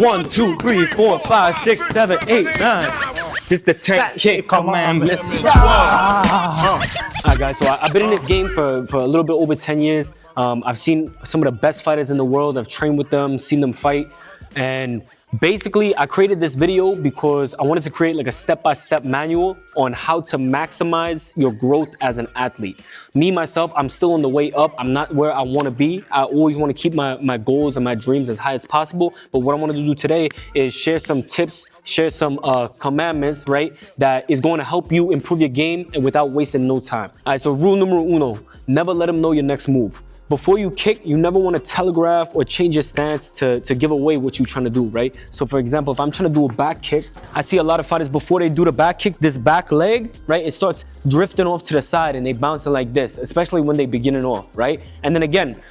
1, 2, 3, 4, 5, 6, 7, 8, 9. This is the 10th kick commandment. Alright guys, so I've been in this game for a little bit over 10 years. I've seen some of the best fighters in the world. I've trained with them, seen them fight, and basically I created this video because I wanted to create like a step-by-step manual on how to maximize your growth as an athlete. Me, myself, I'm still on the way up. I'm not where I want to be. I always want to keep my goals and my dreams as high as possible. But what I wanted to do today is share some tips, share some commandments, right? That is going to help you improve your game and without wasting no time. All right, so rule numero uno, never let them know your next move. Before you kick, you never want to telegraph or change your stance to give away what you're trying to do, right? So for example, if I'm trying to do a back kick, I see a lot of fighters before they do the back kick, this back leg, right? It starts drifting off to the side and they bounce it like this, especially when they beginning off, right? And then again,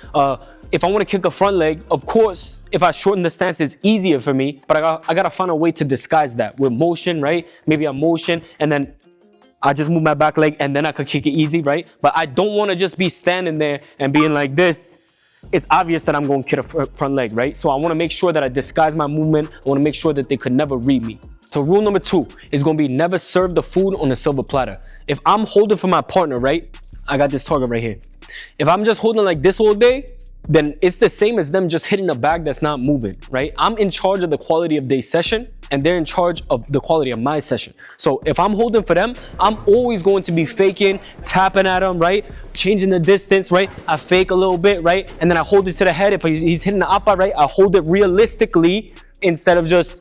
if I want to kick a front leg, of course, if I shorten the stance, it's easier for me, but I gotta find a way to disguise that with motion, right? Maybe a motion and then I just move my back leg and then I could kick it easy, right? But I don't want to just be standing there and being like this. It's obvious that I'm going to kick a front leg, right? So I want to make sure that I disguise my movement. I want to make sure that they could never read me. So rule number 2 is going to be never serve the food on a silver platter. If I'm holding for my partner, right? I got this target right here. If I'm just holding like this all day, then it's the same as them just hitting a bag that's not moving, right? I'm in charge of the quality of their session and they're in charge of the quality of my session. So if I'm holding for them, I'm always going to be faking, tapping at them, right? Changing the distance, right? I fake a little bit, right? And then I hold it to the head. If he's hitting the upper, right? I hold it realistically instead of just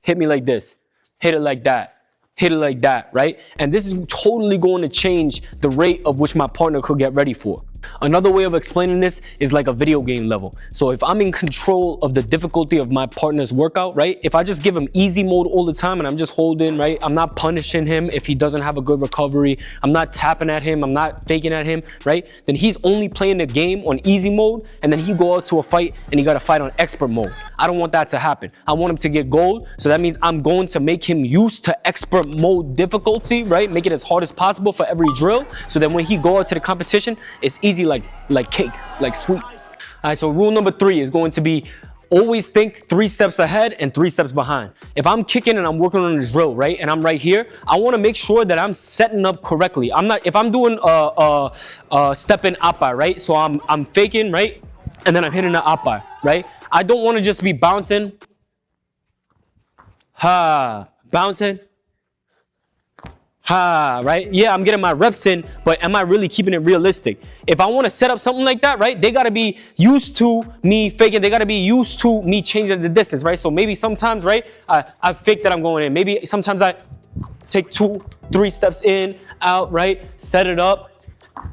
hit me like this, hit it like that. Hit it like that, right? And this is totally going to change the rate of which my partner could get ready for. Another way of explaining this is like a video game level. So if I'm in control of the difficulty of my partner's workout, right? If I just give him easy mode all the time and I'm just holding, right? I'm not punishing him if he doesn't have a good recovery. I'm not tapping at him. I'm not faking at him, right? Then he's only playing the game on easy mode and then he go out to a fight and he got to fight on expert mode. I don't want that to happen. I want him to get gold. So that means I'm going to make him used to expert mode difficulty, right? Make it as hard as possible for every drill. So that when he go out to the competition, it's easy like cake, like sweet. All right, so rule number 3 is going to be always think 3 steps ahead and 3 steps behind. If I'm kicking and I'm working on this drill, right, and I'm right here, I want to make sure that I'm setting up correctly. If I'm doing a step in appa, right, so I'm faking, right, and then I'm hitting the appa, right. I don't want to just be bouncing, bouncing, right? Yeah, I'm getting my reps in, but am I really keeping it realistic? If I want to set up something like that, right, they got to be used to me faking. They got to be used to me changing the distance, right? So maybe sometimes, right, I fake that I'm going in. Maybe sometimes I take 2, 3 steps in, out, right, set it up,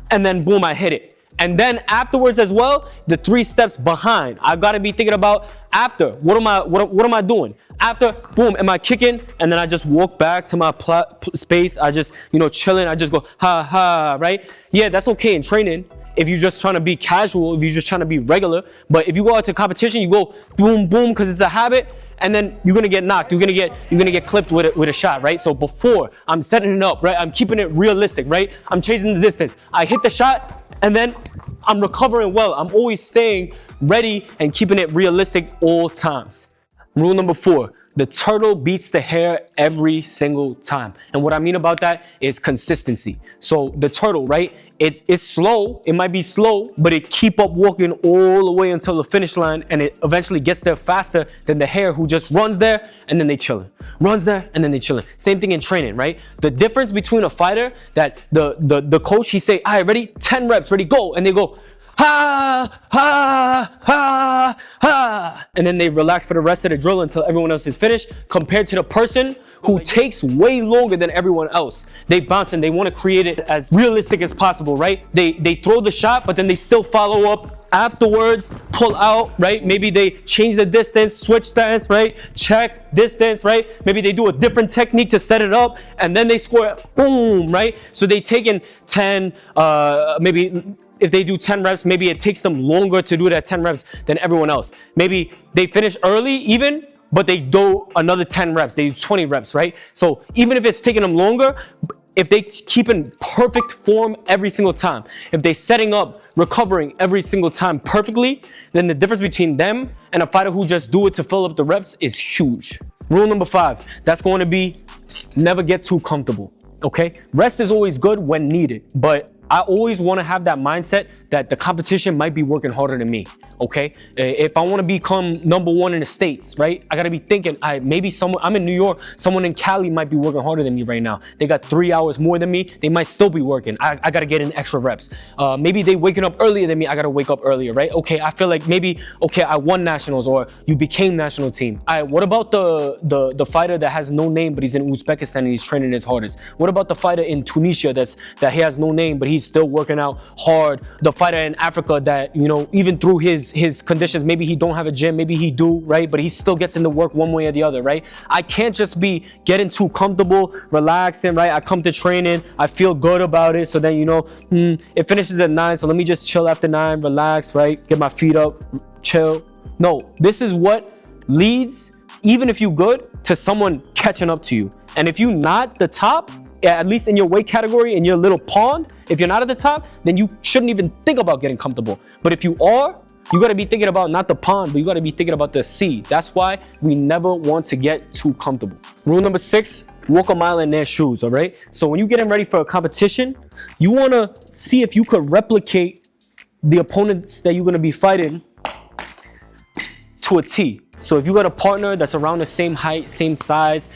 and then boom, I hit it. And then afterwards as well, the 3 steps behind. I've got to be thinking about after. What am I doing? After, boom, am I kicking? And then I just walk back to my space. I just, chilling. I just go, right? Yeah, that's okay in training. If you're just trying to be casual, if you're just trying to be regular. But if you go out to competition, you go boom, boom, because it's a habit. And then you're gonna get knocked. You're gonna get clipped with a shot, right? So before I'm setting it up, right? I'm keeping it realistic, right? I'm chasing the distance. I hit the shot, and then I'm recovering well. I'm always staying ready and keeping it realistic all times. Rule number 4, the turtle beats the hare every single time. And what I mean about that is consistency. So the turtle, right? It is slow. It might be slow, but it keep up walking all the way until the finish line, and it eventually gets there faster than the hare who just runs there and then they chilling. Runs there and then they chilling. Same thing in training, right? The difference between a fighter that the coach, he say, all right, ready, 10 reps, ready, go, and they go, ha, ha, ha, ha. And then they relax for the rest of the drill until everyone else is finished, compared to the person who takes way longer than everyone else. They bounce and they want to create it as realistic as possible, right? They throw the shot, but then they still follow up afterwards, pull out, right? Maybe they change the distance, switch stance, right? Check distance, right? Maybe they do a different technique to set it up, and then they score, boom, right? So they take in 10, maybe if they do 10 reps, maybe it takes them longer to do that 10 reps than everyone else. Maybe they finish early even, but they do another 10 reps. They do 20 reps, right? So even if it's taking them longer, if they keep in perfect form every single time, if they setting up, recovering every single time perfectly, then the difference between them and a fighter who just do it to fill up the reps is huge. Rule number 5, that's going to be never get too comfortable, okay? Rest is always good when needed, but I always want to have that mindset that the competition might be working harder than me, okay? If I want to become #1 in the States, right? I got to be thinking, maybe I'm in New York, someone in Cali might be working harder than me right now. They got 3 hours more than me. They might still be working. I got to get in extra reps. Maybe they waking up earlier than me. I got to wake up earlier, right? Okay, I feel like maybe, okay, I won nationals or you became national team. What about the fighter that has no name, but he's in Uzbekistan and he's training his hardest? What about the fighter in Tunisia that he has no name, but he's still working out hard? The fighter in Africa that, you know, even through his conditions, maybe he don't have a gym, maybe he do, right? But he still gets into work one way or the other, right? I can't just be getting too comfortable, relaxing, right? I come to training, I feel good about it, so then, you know, it finishes at 9, so let me just chill after 9, relax, right? Get my feet up, chill. No, this is what leads, even if you good, to someone catching up to you. And if you not the top, at least in your weight category, in your little pond, if you're not at the top, then you shouldn't even think about getting comfortable. But if you are, you got to be thinking about not the pond, but you got to be thinking about the sea. That's why we never want to get too comfortable. Rule number 6, walk a mile in their shoes, all right? So when you're getting ready for a competition, you want to see if you could replicate the opponents that you're going to be fighting to a T. So if you got a partner that's around the same height, same size,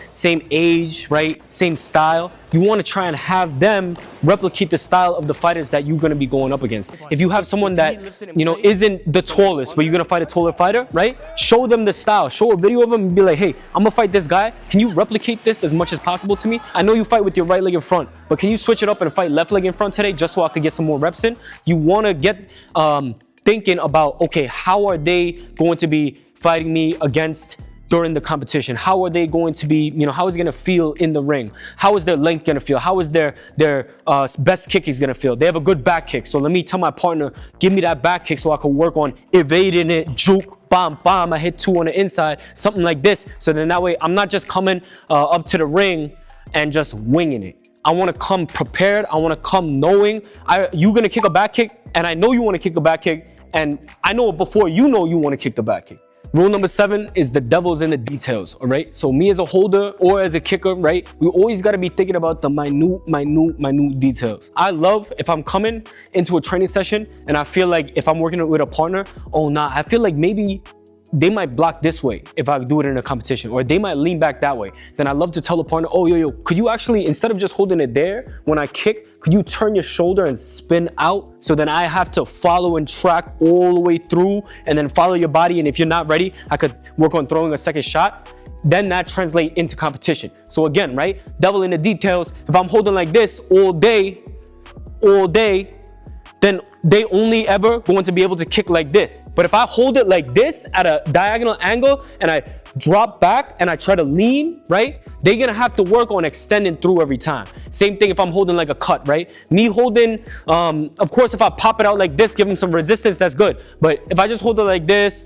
same age, right, same style, you want to try and have them replicate the style of the fighters that you're going to be going up against. If you have someone that, you know, isn't the tallest, but you're going to fight a taller fighter, right, show them the style, show a video of them and be like, hey, I'm going to fight this guy. Can you replicate this as much as possible to me? I know you fight with your right leg in front, but can you switch it up and fight left leg in front today just so I could get some more reps in? You want to get thinking about, okay, how are they going to be fighting me against during the competition? How are they going to be, you know, how is it going to feel in the ring? How is their length going to feel? How is their best kick is going to feel? They have a good back kick, so let me tell my partner, give me that back kick so I can work on evading it, juke, bam, bam, I hit 2 on the inside, something like this. So then that way I'm not just coming up to the ring and just winging it. I want to come prepared. I want to come knowing you're going to kick a back kick, and I know you want to kick a back kick, and I know before you know you want to kick the back kick. Rule number 7 is the devil's in the details, all right? So me as a holder or as a kicker, right? We always got to be thinking about the minute details. I love if I'm coming into a training session and I feel like if I'm working with a partner, oh nah, I feel like maybe they might block this way if I do it in a competition, or they might lean back that way. Then I love to tell the partner, oh, yo, could you actually, instead of just holding it there, when I kick, could you turn your shoulder and spin out? So then I have to follow and track all the way through and then follow your body. And if you're not ready, I could work on throwing a second shot. Then that translates into competition. So again, right? Devil in the details. If I'm holding like this all day, then they only ever going to be able to kick like this. But if I hold it like this at a diagonal angle and I drop back and I try to lean, right? They're gonna have to work on extending through every time. Same thing if I'm holding like a cut, right? Me holding, of course, if I pop it out like this, give them some resistance, that's good. But if I just hold it like this,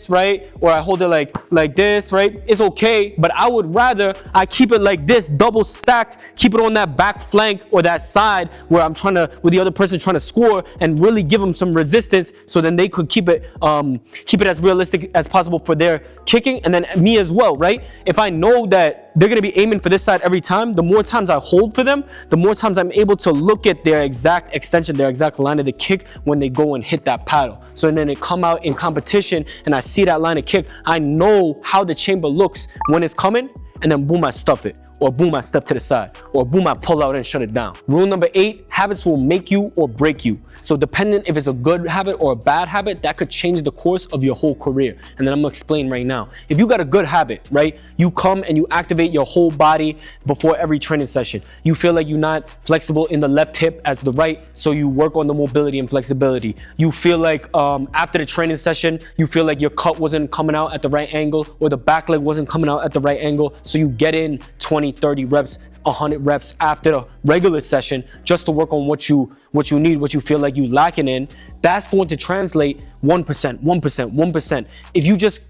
right? Or I hold it like this, right? It's okay, but I would rather I keep it like this, double stacked, keep it on that back flank or that side where I'm trying to, with the other person trying to score, and really give them some resistance so then they could keep it as realistic as possible for their kicking, and then me as well, right? If I know that they're going to be aiming for this side every time, the more times I hold for them, the more times I'm able to look at their exact extension, their exact line of the kick when they go and hit that paddle. So then they come out in competition and I see that line of kick, I know how the chamber looks when it's coming, and then boom, I stuff it. Or boom, I step to the side. Or boom, I pull out and shut it down. Rule number 8, habits will make you or break you. So depending if it's a good habit or a bad habit, that could change the course of your whole career. And then I'm gonna explain right now. If you got a good habit, right? You come and you activate your whole body before every training session. You feel like you're not flexible in the left hip as the right, so you work on the mobility and flexibility. You feel like after the training session, you feel like your cut wasn't coming out at the right angle, or the back leg wasn't coming out at the right angle, so you get in 20, 30 reps, 100 reps after the regular session just to work on what you need, what you feel like you lacking in. That's going to translate 1%. If you just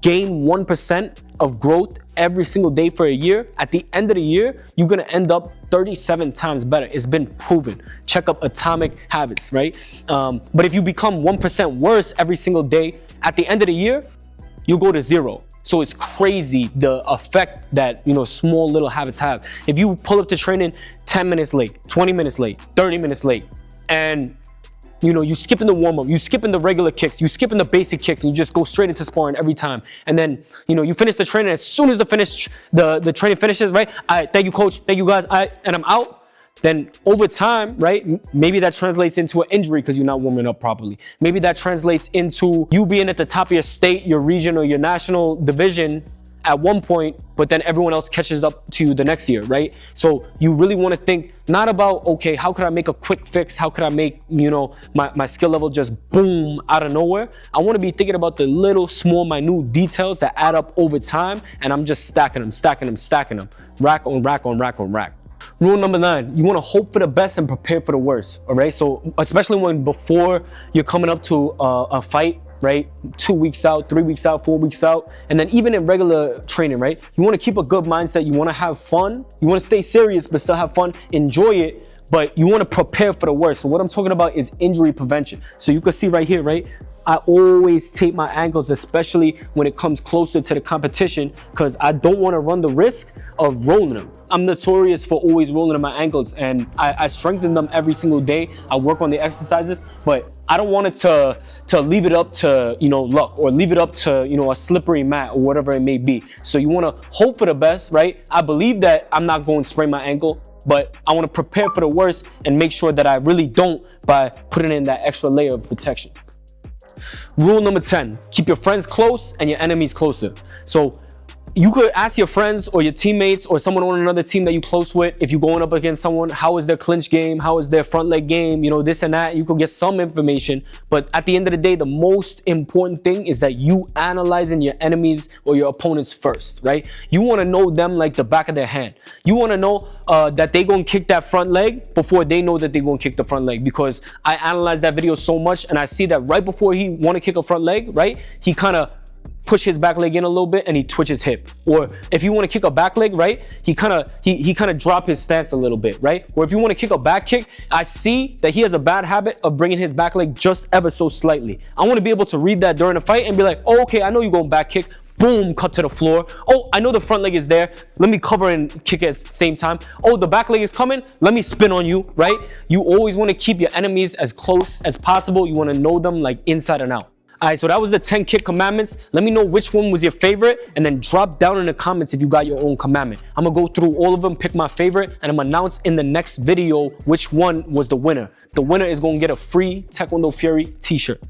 gain 1% of growth every single day for a year, at the end of the year, you're gonna end up 37 times better. It's been proven. Check up Atomic Habits, right? But if you become 1% worse every single day, at the end of the year, you'll go to 0. So it's crazy the effect that, you know, small little habits have. If you pull up to training 10 minutes late, 20 minutes late, 30 minutes late, and you know, you skipping the warm-up, you skipping the regular kicks, you skipping the basic kicks, and you just go straight into sparring every time. And then, you know, you finish the training. As soon as the training finishes, right? Thank you, coach. Thank you, guys. And I'm out. Then over time, right? Maybe that translates into an injury because you're not warming up properly. Maybe that translates into you being at the top of your state, your region, or your national division at one point, but then everyone else catches up to you the next year, right? So you really want to think not about, okay, how could I make a quick fix? How could I make, you know, my skill level just boom out of nowhere? I want to be thinking about the little, small, minute details that add up over time, and I'm just stacking them, rack on rack on rack on rack. Rule number 9, you want to hope for the best and prepare for the worst, all right? So especially when before you're coming up to a fight, right? 2 weeks out, 3 weeks out, 4 weeks out. And then even in regular training, right? You want to keep a good mindset. You want to have fun. You want to stay serious, but still have fun. Enjoy it, but you want to prepare for the worst. So what I'm talking about is injury prevention. So you can see right here, right? I always tape my ankles, especially when it comes closer to the competition, because I don't want to run the risk of rolling them. I'm notorious for always rolling my ankles, and I strengthen them every single day. I work on the exercises, but I don't want it to leave it up to, you know, luck, or leave it up to, you know, a slippery mat or whatever it may be. So you want to hope for the best, right? I believe that I'm not going to sprain my ankle, but I want to prepare for the worst and make sure that I really don't by putting in that extra layer of protection. Rule number 10, keep your friends close and your enemies closer. So you could ask your friends or your teammates or someone on another team that you're close with, if you're going up against someone, how is their clinch game? How is their front leg game? You know, this and that. You could get some information. But at the end of the day, the most important thing is that you analyzing your enemies or your opponents first, right? You want to know them like the back of their hand. You want to know that they're going to kick that front leg before they know that they're going to kick the front leg, because I analyzed that video so much and I see that right before he want to kick a front leg, right? He kind of push his back leg in a little bit and he twitches hip. Or if you want to kick a back leg, right, he kind of drop his stance a little bit, right? Or if you want to kick a back kick, I see that he has a bad habit of bringing his back leg just ever so slightly. I want to be able to read that during a fight and be like, oh, okay, I know you're going back kick. Boom, cut to the floor. Oh, I know the front leg is there. Let me cover and kick at the same time. Oh, the back leg is coming. Let me spin on you, right? You always want to keep your enemies as close as possible. You want to know them like inside and out. All right, so that was the 10 kick commandments. Let me know which one was your favorite, and then drop down in the comments if you got your own commandment. I'm gonna go through all of them, pick my favorite, and I'm gonna announce in the next video which one was the winner. The winner is gonna get a free Taekwondo Fury t-shirt.